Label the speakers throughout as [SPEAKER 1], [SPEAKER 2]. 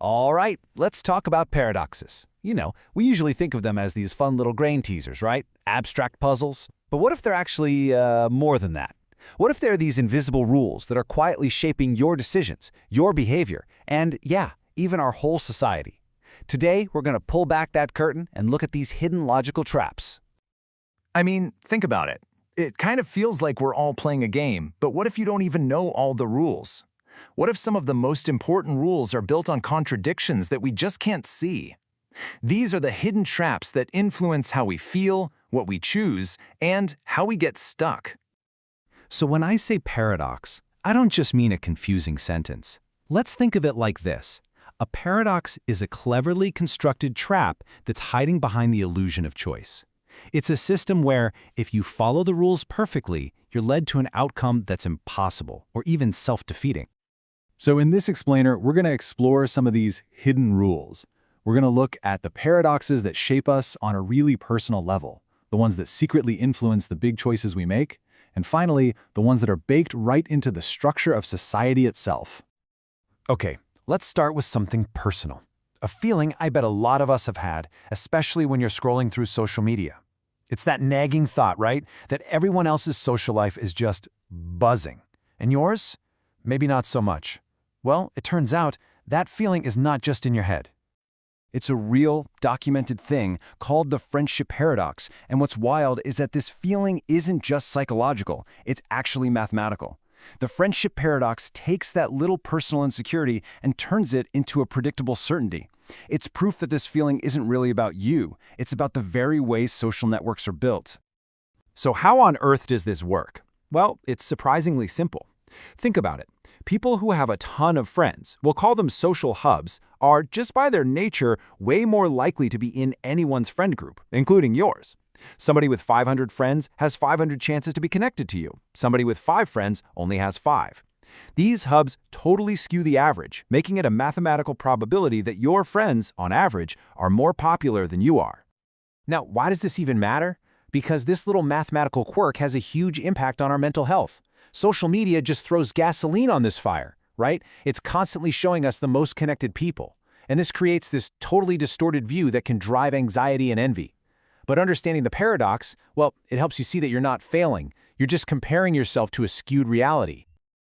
[SPEAKER 1] All right, let's talk about paradoxes. We usually think of them as these fun little grain teasers, right? Abstract puzzles. But what if they're actually more than that? What if they're these invisible rules that are quietly shaping your decisions, your behavior, and yeah, even our whole society? Today, we're going to pull back that curtain and look at these hidden logical traps.
[SPEAKER 2] I mean, think about it. It kind of feels like we're all playing a game, but what if you don't even know all the rules? What if some of the most important rules are built on contradictions that we just can't see? These are the hidden traps that influence how we feel, what we choose, and how we get stuck.
[SPEAKER 1] So when I say paradox, I don't just mean a confusing sentence. Let's think of it like this. A paradox is a cleverly constructed trap that's hiding behind the illusion of choice. It's a system where, if you follow the rules perfectly, you're led to an outcome that's impossible or even self-defeating.
[SPEAKER 3] So in this explainer, we're going to explore some of these hidden rules. We're going to look at the paradoxes that shape us on a really personal level, the ones that secretly influence the big choices we make, and finally, the ones that are baked right into the structure of society itself.
[SPEAKER 1] Okay, let's start with something personal. A feeling I bet a lot of us have had, especially when you're scrolling through social media. It's that nagging thought, right? That everyone else's social life is just buzzing. And yours? Maybe not so much. Well, it turns out that feeling is not just in your head. It's a real, documented thing called the friendship paradox, and what's wild is that this feeling isn't just psychological, it's actually mathematical. The friendship paradox takes that little personal insecurity and turns it into a predictable certainty. It's proof that this feeling isn't really about you, it's about the very way social networks are built. So how on earth does this work? Well, it's surprisingly simple. Think about it. People who have a ton of friends, we'll call them social hubs, are, just by their nature, way more likely to be in anyone's friend group, including yours. Somebody with 500 friends has 500 chances to be connected to you. Somebody with 5 friends only has 5. These hubs totally skew the average, making it a mathematical probability that your friends, on average, are more popular than you are. Now, why does this even matter? Because this little mathematical quirk has a huge impact on our mental health. Social media just throws gasoline on this fire, right? It's constantly showing us the most connected people. And this creates this totally distorted view that can drive anxiety and envy. But understanding the paradox, well, it helps you see that you're not failing. You're just comparing yourself to a skewed reality.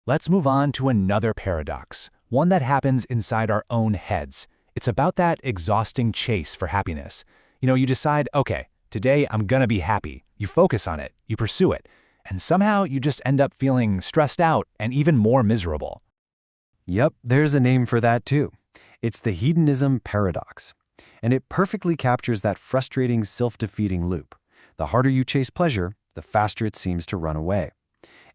[SPEAKER 1] Let's move on to another paradox, one that happens inside our own heads. It's about that exhausting chase for happiness. You decide, okay, today I'm gonna be happy. You focus on it, you pursue it, and somehow you just end up feeling stressed out and even more miserable. Yep, there's a name for that too. It's the hedonism paradox. And it perfectly captures that frustrating, self-defeating loop. The harder you chase pleasure, the faster it seems to run away.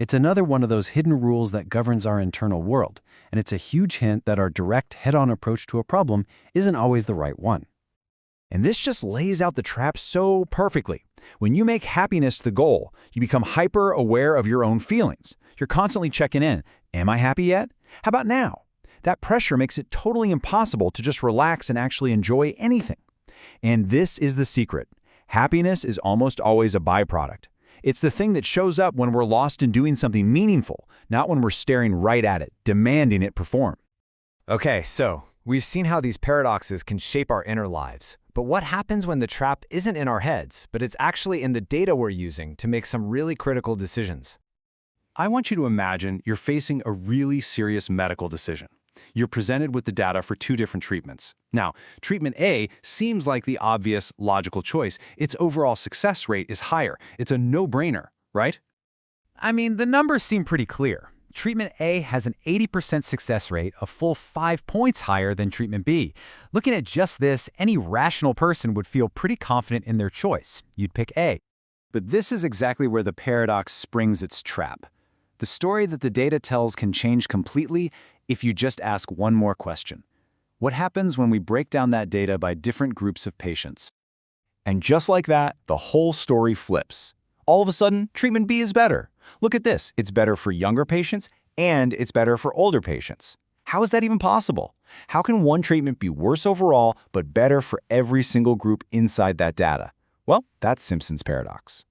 [SPEAKER 1] It's another one of those hidden rules that governs our internal world, and it's a huge hint that our direct, head-on approach to a problem isn't always the right one. And this just lays out the trap so perfectly. When you make happiness the goal, you become hyper-aware of your own feelings. You're constantly checking in. Am I happy yet? How about now? That pressure makes it totally impossible to just relax and actually enjoy anything. And this is the secret. Happiness is almost always a byproduct. It's the thing that shows up when we're lost in doing something meaningful, not when we're staring right at it, demanding it perform. Okay, so we've seen how these paradoxes can shape our inner lives. But what happens when the trap isn't in our heads, but it's actually in the data we're using to make some really critical decisions? I want you to imagine you're facing a really serious medical decision. You're presented with the data for 2 different treatments. Now, treatment A seems like the obvious, logical choice. Its overall success rate is higher. It's a no-brainer, right? I mean, the numbers seem pretty clear. Treatment A has an 80% success rate, a full 5 points higher than treatment B. Looking at just this, any rational person would feel pretty confident in their choice. You'd pick A. But this is exactly where the paradox springs its trap. The story that the data tells can change completely if you just ask one more question. What happens when we break down that data by different groups of patients? And just like that, the whole story flips. All of a sudden, treatment B is better. Look at this. It's better for younger patients, and it's better for older patients. How is that even possible? How can one treatment be worse overall, but better for every single group inside that data? Well, that's Simpson's paradox.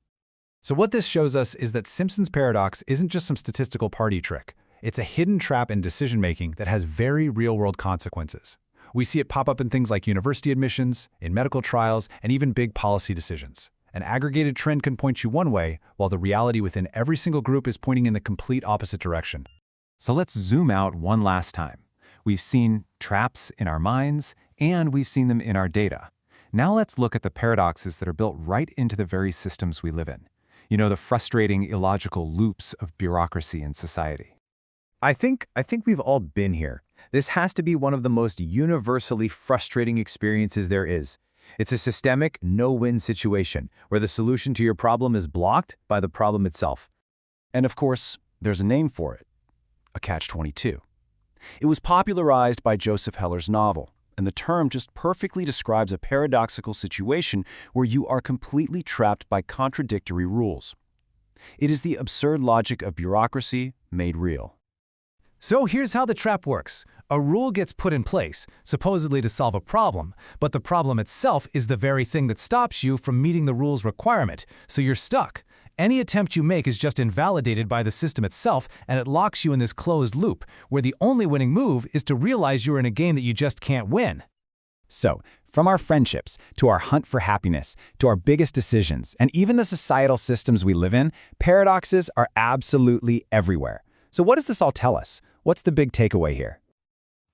[SPEAKER 1] So what this shows us is that Simpson's paradox isn't just some statistical party trick. It's a hidden trap in decision-making that has very real-world consequences.
[SPEAKER 3] We see it pop up in things like university admissions, in medical trials, and even big policy decisions. An aggregated trend can point you one way, while the reality within every single group is pointing in the complete opposite direction.
[SPEAKER 2] So let's zoom out one last time. We've seen traps in our minds, and we've seen them in our data. Now let's look at the paradoxes that are built right into the very systems we live in. You know, the frustrating, illogical loops of bureaucracy in society.
[SPEAKER 4] I think we've all been here. This has to be one of the most universally frustrating experiences there is. It's a systemic, no-win situation where the solution to your problem is blocked by the problem itself.
[SPEAKER 1] And of course, there's a name for it, a catch-22. It was popularized by Joseph Heller's novel, and the term just perfectly describes a paradoxical situation where you are completely trapped by contradictory rules. It is the absurd logic of bureaucracy made real.
[SPEAKER 5] So here's how the trap works. A rule gets put in place, supposedly to solve a problem, but the problem itself is the very thing that stops you from meeting the rule's requirement, so you're stuck. Any attempt you make is just invalidated by the system itself, and it locks you in this closed loop, where the only winning move is to realize you're in a game that you just can't win.
[SPEAKER 1] So, from our friendships, to our hunt for happiness, to our biggest decisions, and even the societal systems we live in, paradoxes are absolutely everywhere. So what does this all tell us? What's the big takeaway here?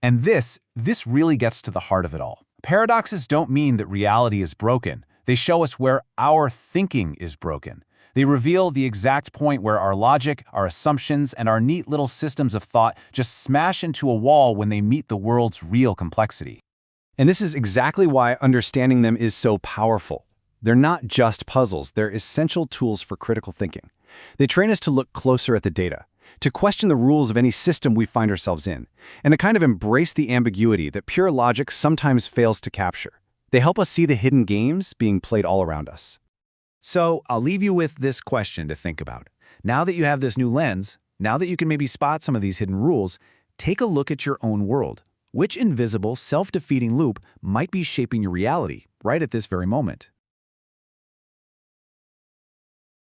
[SPEAKER 1] And this really gets to the heart of it all. Paradoxes don't mean that reality is broken. They show us where our thinking is broken. They reveal the exact point where our logic, our assumptions, and our neat little systems of thought just smash into a wall when they meet the world's real complexity.
[SPEAKER 3] And this is exactly why understanding them is so powerful. They're not just puzzles, they're essential tools for critical thinking. They train us to look closer at the data, to question the rules of any system we find ourselves in, and to kind of embrace the ambiguity that pure logic sometimes fails to capture. They help us see the hidden games being played all around us.
[SPEAKER 1] So I'll leave you with this question to think about. Now that you have this new lens, now that you can maybe spot some of these hidden rules, take a look at your own world. Which invisible, self-defeating loop might be shaping your reality right at this very moment?